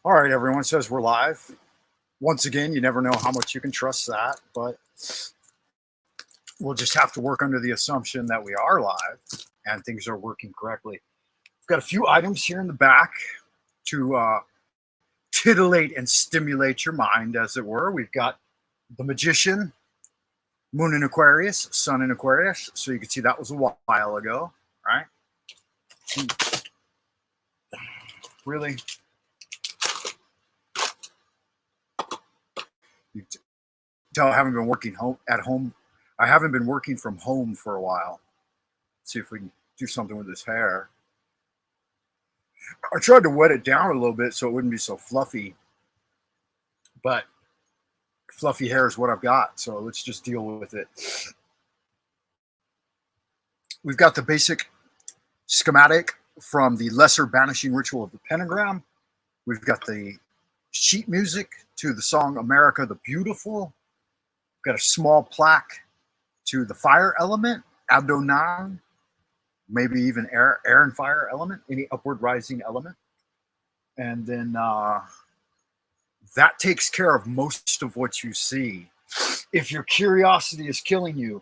All right, everyone says we're live. Once again, you never know how much you can trust that, but we'll just have to work under the assumption that we are live and things are working correctly. We've got a few items here in the back to titillate and stimulate your mind, as it were. We've got the Magician, Moon in Aquarius, Sun in Aquarius. So you can see that was a while ago, right? Really, you tell I haven't been working at home. I haven't been working from home for a while. Let's see if we can do something with this hair. I tried to wet it down a little bit so it wouldn't be so fluffy, but fluffy hair is what I've got, so let's just deal with it. We've got the basic schematic from the Lesser Banishing Ritual of the Pentagram. We've got the sheet music to the song America the Beautiful. We've got a small plaque to the fire element, Abdonan, maybe even air and fire element, any upward rising element. And then that takes care of most of what you see. If your curiosity is killing you,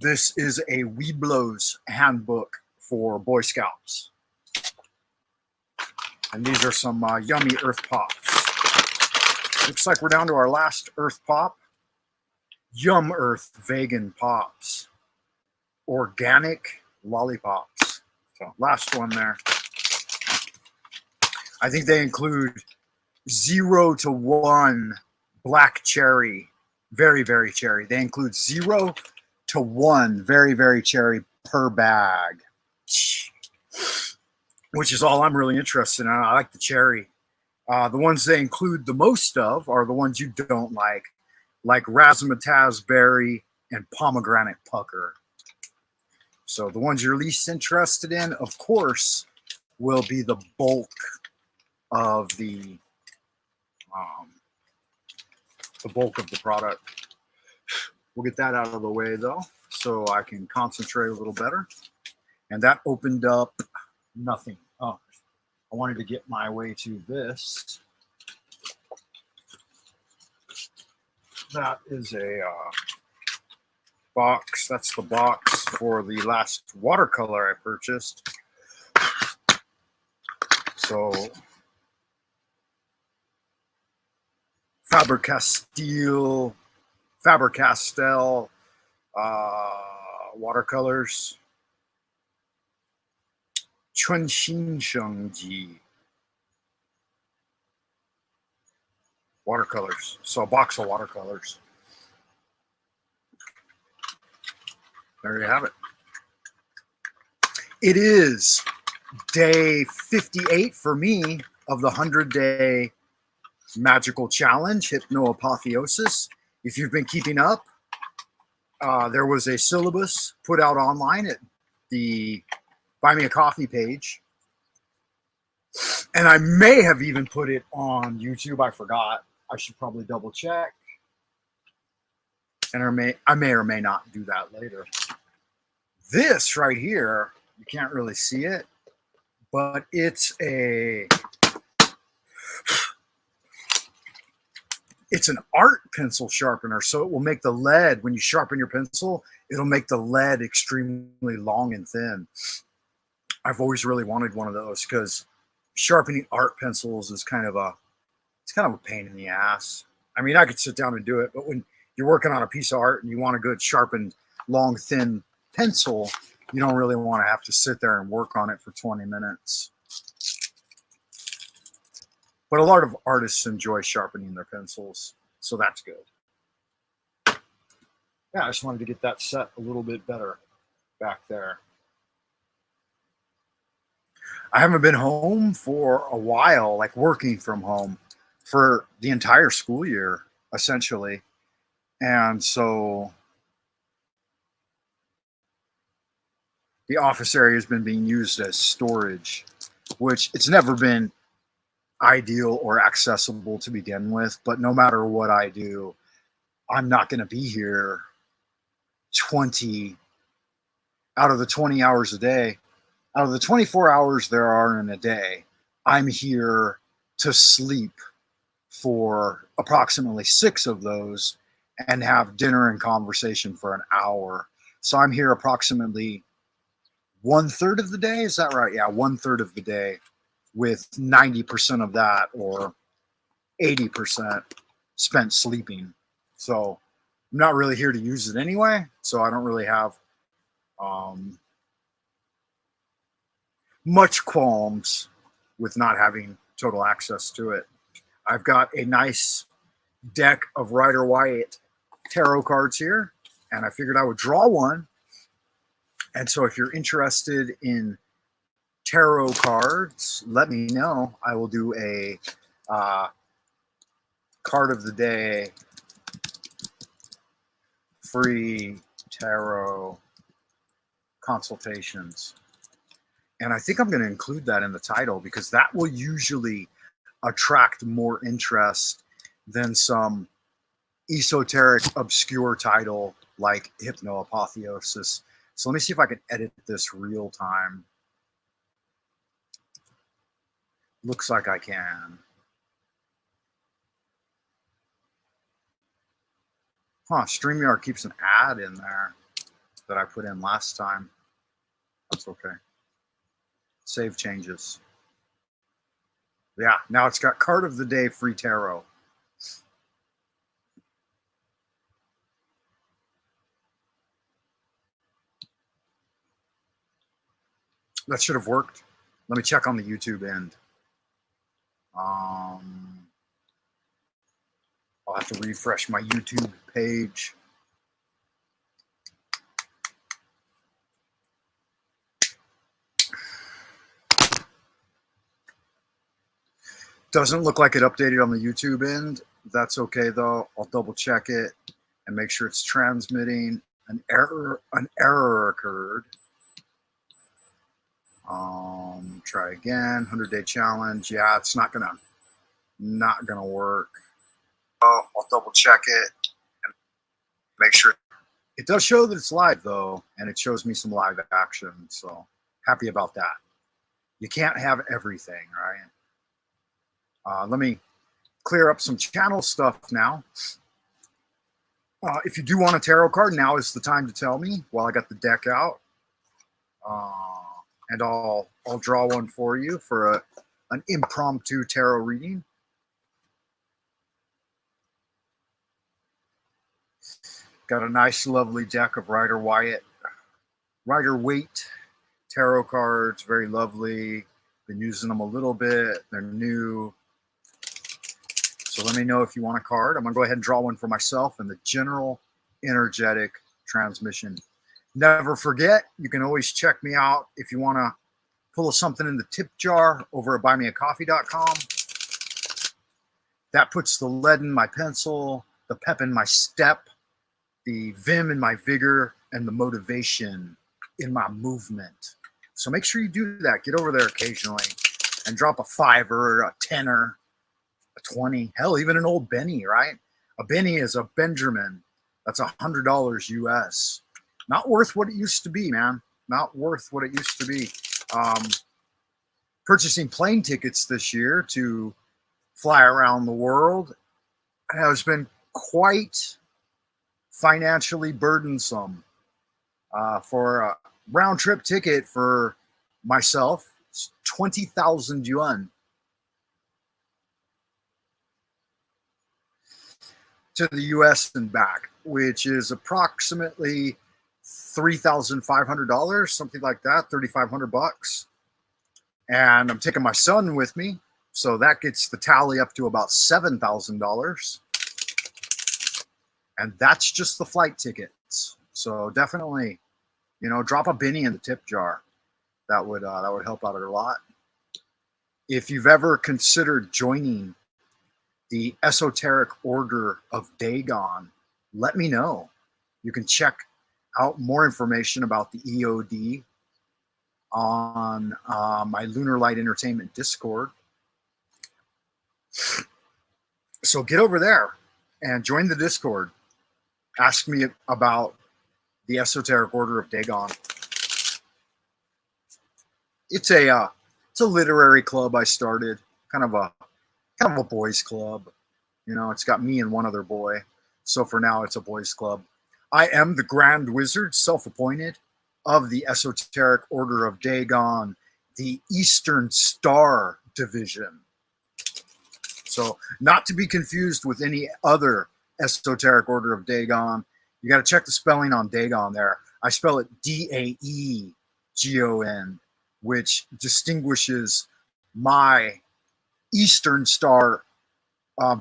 this is a Weeblo's handbook for Boy Scouts. And these are some yummy Earth Pops. Looks like we're down to our last Earth Pop. Yum Earth Vegan Pops. Organic lollipops. So last one there. I think they include 0 to 1 black cherry. Very, very cherry. They include 0 to 1 very, very cherry per bag, which is all I'm really interested in. I like the cherry. The ones they include the most of are the ones you don't like razzmatazz berry and pomegranate pucker. So the ones you're least interested in, of course, will be the bulk of the product. We'll get that out of the way though, so I can concentrate a little better. And that opened up nothing. Oh, I wanted to get my way to this. That is a box. That's the box for the last watercolor I purchased. So Faber-Castell watercolors. Chunxinshengji watercolors. So a box of watercolors. There you have it. It is day 58 for me of the 100-day magical challenge, HypnoApotheosis. If you've been keeping up, there was a syllabus put out online at the Buy Me a Coffee page. And I may have even put it on YouTube. I forgot. I should probably double check. And I may or may not do that later. This right here, you can't really see it, but it's an art pencil sharpener. So it will make the lead, when you sharpen your pencil, it'll make the lead extremely long and thin. I've always really wanted one of those because sharpening art pencils is kind of a pain in the ass. I mean, I could sit down and do it, but when you're working on a piece of art and you want a good sharpened, long, thin pencil, you don't really want to have to sit there and work on it for 20 minutes. But a lot of artists enjoy sharpening their pencils, so that's good. Yeah, I just wanted to get that set a little bit better back there. I haven't been home for a while, like working from home for the entire school year, essentially. And so the office area has been being used as storage, which it's never been ideal or accessible to begin with. But no matter what I do, I'm not going to be here 20 out of the 20 hours a day. Out of the 24 hours there are in a day, I'm here to sleep for approximately 6 of those and have dinner and conversation for an hour. So I'm here approximately 1/3 of the day. Is that right? Yeah, 1/3 of the day, with 90% of that, or 80%, spent sleeping. So I'm not really here to use it anyway. So I don't really have much qualms with not having total access to it. I've got a nice deck of Rider-Waite tarot cards here, and I figured I would draw one. And so if you're interested in tarot cards, let me know. I will do a card of the day free tarot consultations. And I think I'm going to include that in the title, because that will usually attract more interest than some esoteric, obscure title like HypnoApotheosis. So let me see if I can edit this real time. Looks like I can. Huh, StreamYard keeps an ad in there that I put in last time. That's okay. Save changes. Yeah, now it's got card of the day free tarot. That should have worked. Let me check on the YouTube end. I'll have to refresh my YouTube page. Doesn't look like it updated on the YouTube end. That's okay though. I'll double check it and make sure it's transmitting. An error occurred. Try again. 100-day challenge. Yeah, it's not gonna work. I'll double check it and make sure. It does show that it's live though, and it shows me some live action. So happy about that. You can't have everything, right? Let me clear up some channel stuff now. If you do want a tarot card, now is the time to tell me while I got the deck out. And I'll draw one for you for an impromptu tarot reading. Got a nice, lovely deck of Rider-Waite tarot cards. Very lovely. Been using them a little bit. They're new. So let me know if you want a card. I'm going to go ahead and draw one for myself in the general energetic transmission. Never forget, you can always check me out if you want to pull something in the tip jar over at buymeacoffee.com. That puts the lead in my pencil, the pep in my step, the vim in my vigor, and the motivation in my movement. So make sure you do that. Get over there occasionally and drop a $5, a $10, a $20, hell, even an old Benny, right? A Benny is a Benjamin. That's $100 US. Not worth what it used to be, man. Not worth what it used to be. Purchasing plane tickets this year to fly around the world has been quite financially burdensome. For a round trip ticket for myself, it's 20,000 yuan. To the US and back, which is approximately $3,500, something like that, 3,500 bucks. And I'm taking my son with me, so that gets the tally up to about $7,000. And that's just the flight tickets. So definitely, you know, drop a Benny in the tip jar. That would help out a lot. If you've ever considered joining the Esoteric Order of Dagon, let me know. You can check out more information about the EOD on my Lunar Light Entertainment Discord. So get over there and join the Discord. Ask me about the Esoteric Order of Dagon. It's a literary club I started, kind of a kind of a boys club. You know, it's got me and one other boy. So for now, it's a boys club. I am the Grand Wizard, self-appointed, of the Esoteric Order of Dagon, the Eastern Star Division. So not to be confused with any other Esoteric Order of Dagon. You got to check the spelling on Dagon there. I spell it Daegon, which distinguishes my Eastern Star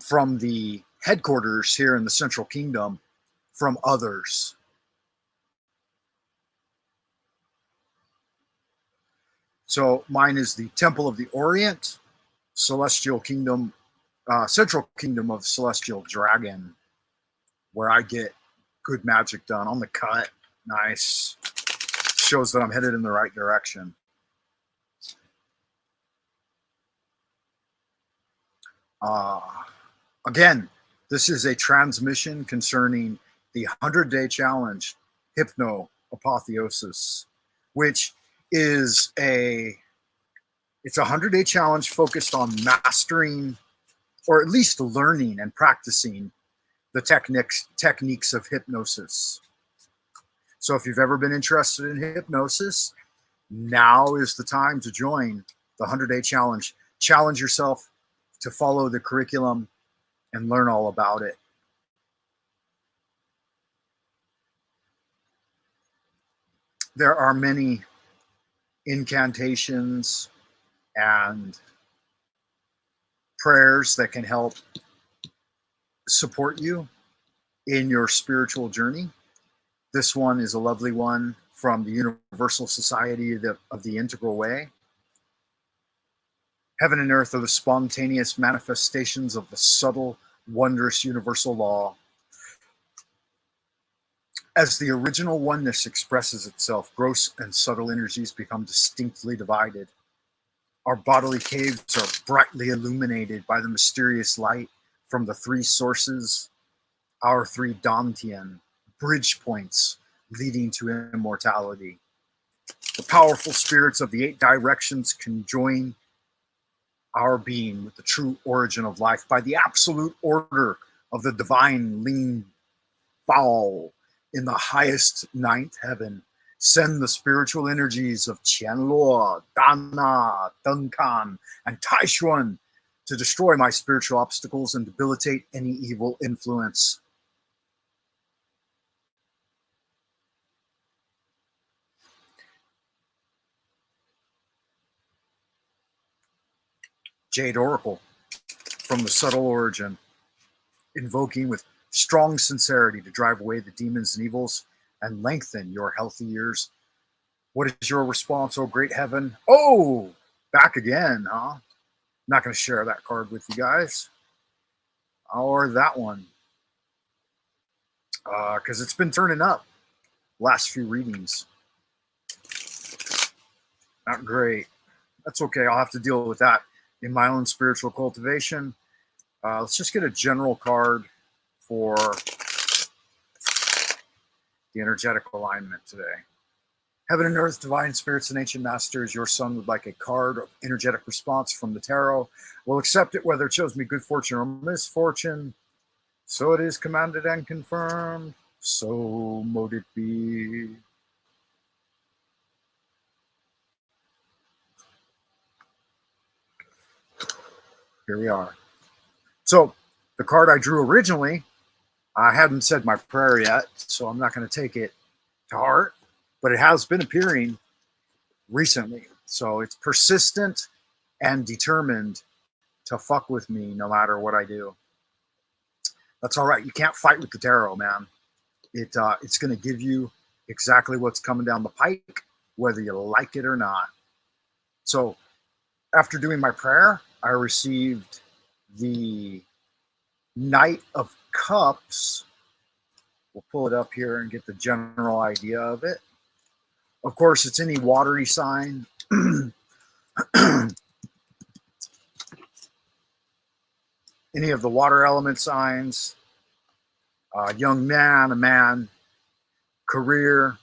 from the headquarters here in the Central Kingdom from others. So mine is the Temple of the Orient, Celestial Kingdom, Central Kingdom of Celestial Dragon, where I get good magic done on the cut. Nice. Shows that I'm headed in the right direction. Again, this is a transmission concerning the 100-day challenge, HypnoApotheosis, which is it's a 100-day challenge focused on mastering, or at least learning and practicing the techniques of hypnosis. So if you've ever been interested in hypnosis, now is the time to join the 100-day challenge. Challenge yourself to follow the curriculum and learn all about it. There are many incantations and prayers that can help support you in your spiritual journey. This one is a lovely one from the Universal Society of the Integral Way. Heaven and earth are the spontaneous manifestations of the subtle, wondrous universal law. As the original oneness expresses itself, gross and subtle energies become distinctly divided. Our bodily caves are brightly illuminated by the mysterious light from the three sources, our three Dantian bridge points leading to immortality. The powerful spirits of the 8 directions conjoin our being with the true origin of life by the absolute order of the divine Ling Bao in the highest 9th heaven. Send the spiritual energies of Qianluo, Dana, Duncan, and Taishuan to destroy my spiritual obstacles and debilitate any evil influence. Jade Oracle from the subtle origin, invoking with strong sincerity to drive away the demons and evils and lengthen your healthy years. What is your response, oh great heaven? Oh, back again, huh? Not going to share that card with you guys. Or that one. Because it's been turning up last few readings. Not great. That's okay. I'll have to deal with that in my own spiritual cultivation. Let's just get a general card for the energetic alignment today. Heaven and earth, divine spirits and ancient masters, your son would like a card of energetic response from the tarot. We'll accept it whether it shows me good fortune or misfortune. So it is commanded and confirmed. So mote it be. Here we are. So the card I drew originally, I hadn't said my prayer yet, so I'm not going to take it to heart, but it has been appearing recently. So it's persistent and determined to fuck with me no matter what I do. That's all right. You can't fight with the tarot, man. It's going to give you exactly what's coming down the pike, whether you like it or not. So after doing my prayer, I received the Knight of Cups. We'll pull it up here and get the general idea of it. Of course, it's any watery sign. Any of the water element signs. Young man, a man, career.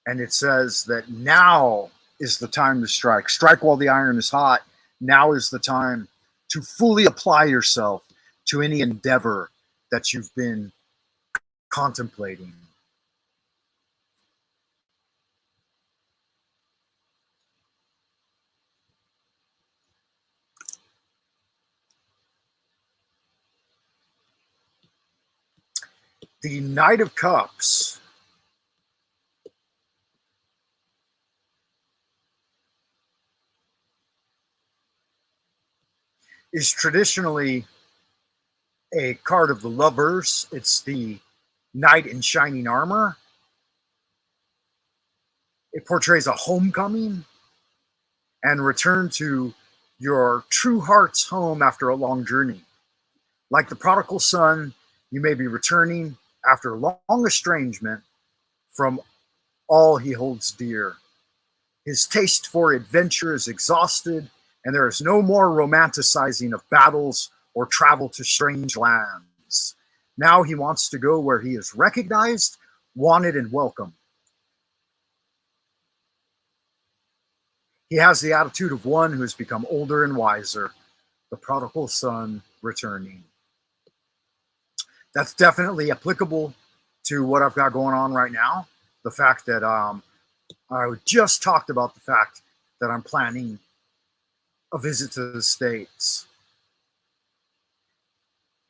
And it says that now is the time to strike. Strike while the iron is hot. Now is the time to fully apply yourself to any endeavor that you've been contemplating. The Knight of Cups is traditionally a card of the lovers. It's the knight in shining armor. It portrays a homecoming and return to your true heart's home after a long journey. Like the prodigal son, you may be returning after long estrangement from all he holds dear. His taste for adventure is exhausted, and there is no more romanticizing of battles or travel to strange lands. Now he wants to go where he is recognized, wanted, and welcome. He has the attitude of one who has become older and wiser, the prodigal son returning. That's definitely applicable to what I've got going on right now. The fact that I just talked about the fact that I'm planning a visit to the States.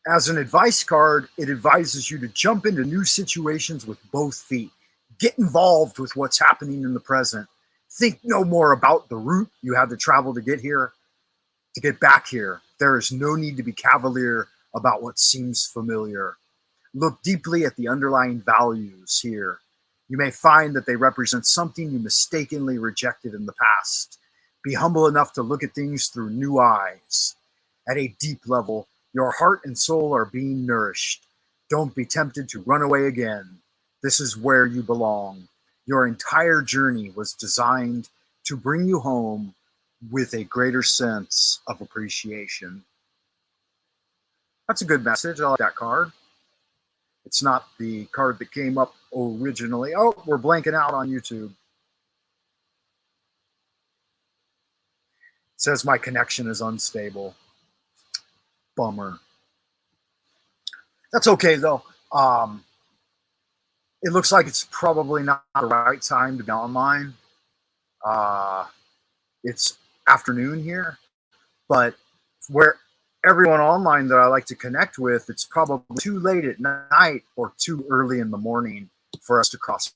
As an advice card, it advises you to jump into new situations with both feet. Get involved with what's happening in the present. Think no more about the route you had to travel to get here, to get back here. There is no need to be cavalier about what seems familiar. Look deeply at the underlying values here. You may find that they represent something you mistakenly rejected in the past. Be humble enough to look at things through new eyes. At a deep level, your heart and soul are being nourished. Don't be tempted to run away again. This is where you belong. Your entire journey was designed to bring you home with a greater sense of appreciation. That's a good message. I like that card. It's not the card that came up originally. Oh, we're blanking out on YouTube. It says my connection is unstable. Bummer. That's okay, though. It looks like it's probably not the right time to be online. It's afternoon here, but where everyone online that I like to connect with, it's probably too late at night or too early in the morning for us to cross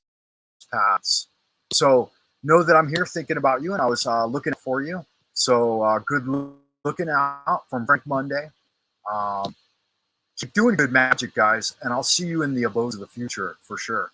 paths. So know that I'm here thinking about you, and I was looking for you. So good looking out from Frank Monday. Keep doing good magic, guys, and I'll see you in the abodes of the future for sure.